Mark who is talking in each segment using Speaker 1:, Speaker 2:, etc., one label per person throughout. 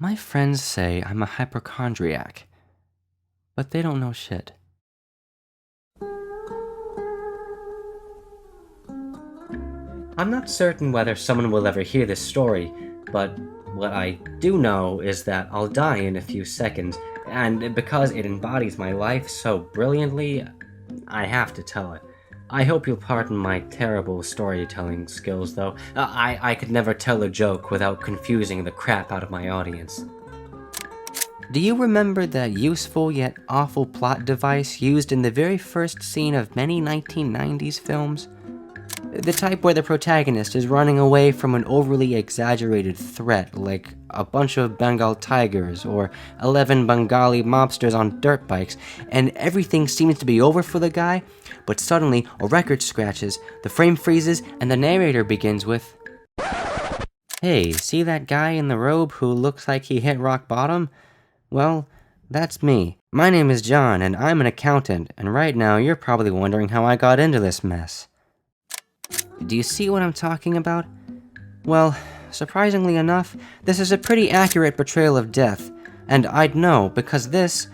Speaker 1: My friends say I'm a hypochondriac, but they don't know shit.
Speaker 2: I'm not certain whether someone will ever hear this story, but what I do know is that I'll die in a few seconds, and because it embodies my life so brilliantly, I have to tell it. I hope you'll pardon my terrible storytelling skills, though. I could never tell a joke without confusing the crap out of my audience.
Speaker 1: Do you remember that useful yet awful plot device used in the very first scene of many 1990s films? The type where the protagonist is running away from an overly exaggerated threat, like a bunch of Bengal tigers or 11 Bengali mobsters on dirt bikes, and everything seems to be over for the guy, but suddenly a record scratches, the frame freezes, and the narrator begins with, "Hey, see that guy in the robe who looks like he hit rock bottom? Well, that's me. My name is John, and I'm an accountant, and right now you're probably wondering how I got into this mess." Do you see what I'm talking about? Well, surprisingly enough, this is a pretty accurate portrayal of death, and I'd know because this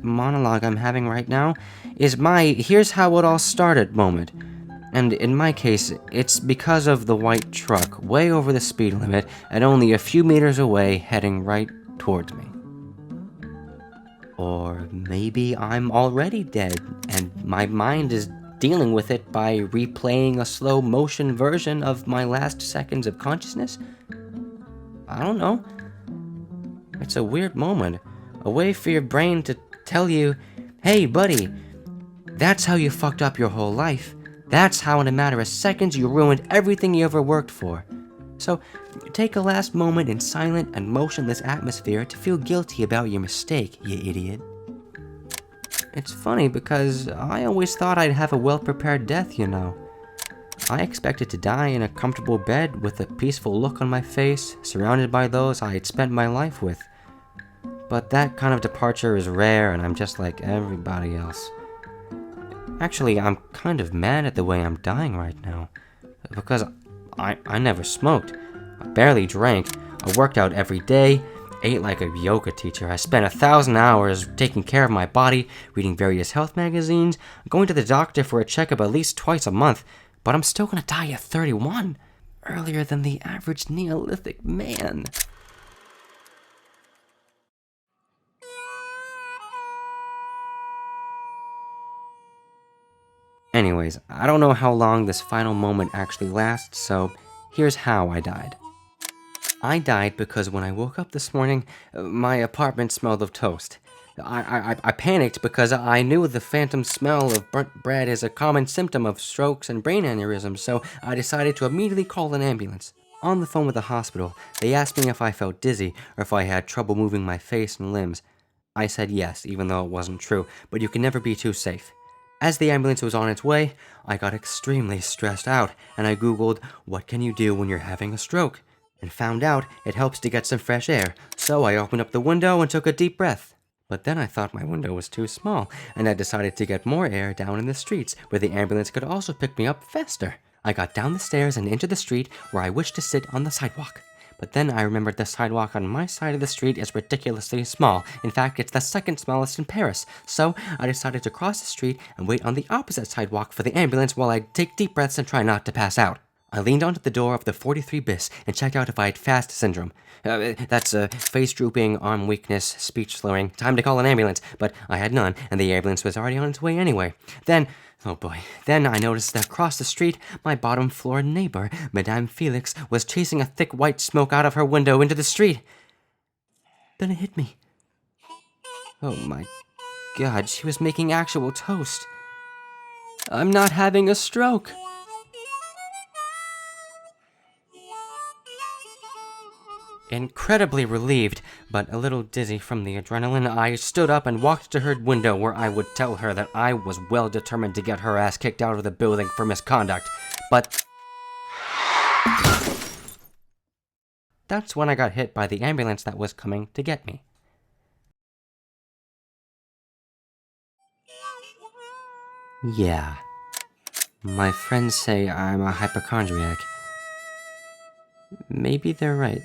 Speaker 1: monologue I'm having right now is my here's how it all started moment. And in my case, it's because of the white truck way over the speed limit and only a few meters away heading right towards me. Or maybe I'm already dead, and my mind is dealing with it by replaying a slow motion version of my last seconds of consciousness? I don't know. It's a weird moment. A way for your brain to tell you, hey buddy, that's how you fucked up your whole life. That's how in a matter of seconds you ruined everything you ever worked for. So take a last moment in silent and motionless atmosphere to feel guilty about your mistake, you idiot. It's funny because I always thought I'd have a well-prepared death, you know. I expected to die in a comfortable bed with a peaceful look on my face, surrounded by those I had spent my life with. But that kind of departure is rare and I'm just like everybody else. Actually, I'm kind of mad at the way I'm dying right now. Because I never smoked. I barely drank. I worked out every day. Ate like a yoga teacher. I spent 1,000 hours taking care of my body, reading various health magazines, going to the doctor for a checkup at least twice a month, but I'm still gonna die at 31, earlier than the average Neolithic man. Anyways, I don't know how long this final moment actually lasts, so here's how I died. I died because when I woke up this morning, my apartment smelled of toast. I panicked because I knew the phantom smell of burnt bread is a common symptom of strokes and brain aneurysms, so I decided to immediately call an ambulance. On the phone with the hospital, they asked me if I felt dizzy or if I had trouble moving my face and limbs. I said yes, even though it wasn't true, but you can never be too safe. As the ambulance was on its way, I got extremely stressed out, and I googled, what can you do when you're having a stroke? And found out it helps to get some fresh air, so I opened up the window and took a deep breath. But then I thought my window was too small, and I decided to get more air down in the streets, where the ambulance could also pick me up faster. I got down the stairs and into the street, where I wished to sit on the sidewalk. But then I remembered the sidewalk on my side of the street is ridiculously small. In fact, it's the second smallest in Paris. So I decided to cross the street and wait on the opposite sidewalk for the ambulance while I take deep breaths and try not to pass out. I leaned onto the door of the 43 bis and checked out if I had fast syndrome. That's face drooping, arm weakness, speech slurring, time to call an ambulance, but I had none, and the ambulance was already on its way anyway. Oh boy, then I noticed that across the street, my bottom floor neighbor, Madame Felix, was chasing a thick white smoke out of her window into the street. Then it hit me. Oh my god, she was making actual toast. I'm not having a stroke. Incredibly relieved, but a little dizzy from the adrenaline, I stood up and walked to her window where I would tell her that I was well determined to get her ass kicked out of the building for misconduct. But that's when I got hit by the ambulance that was coming to get me. Yeah, my friends say I'm a hypochondriac. Maybe they're right.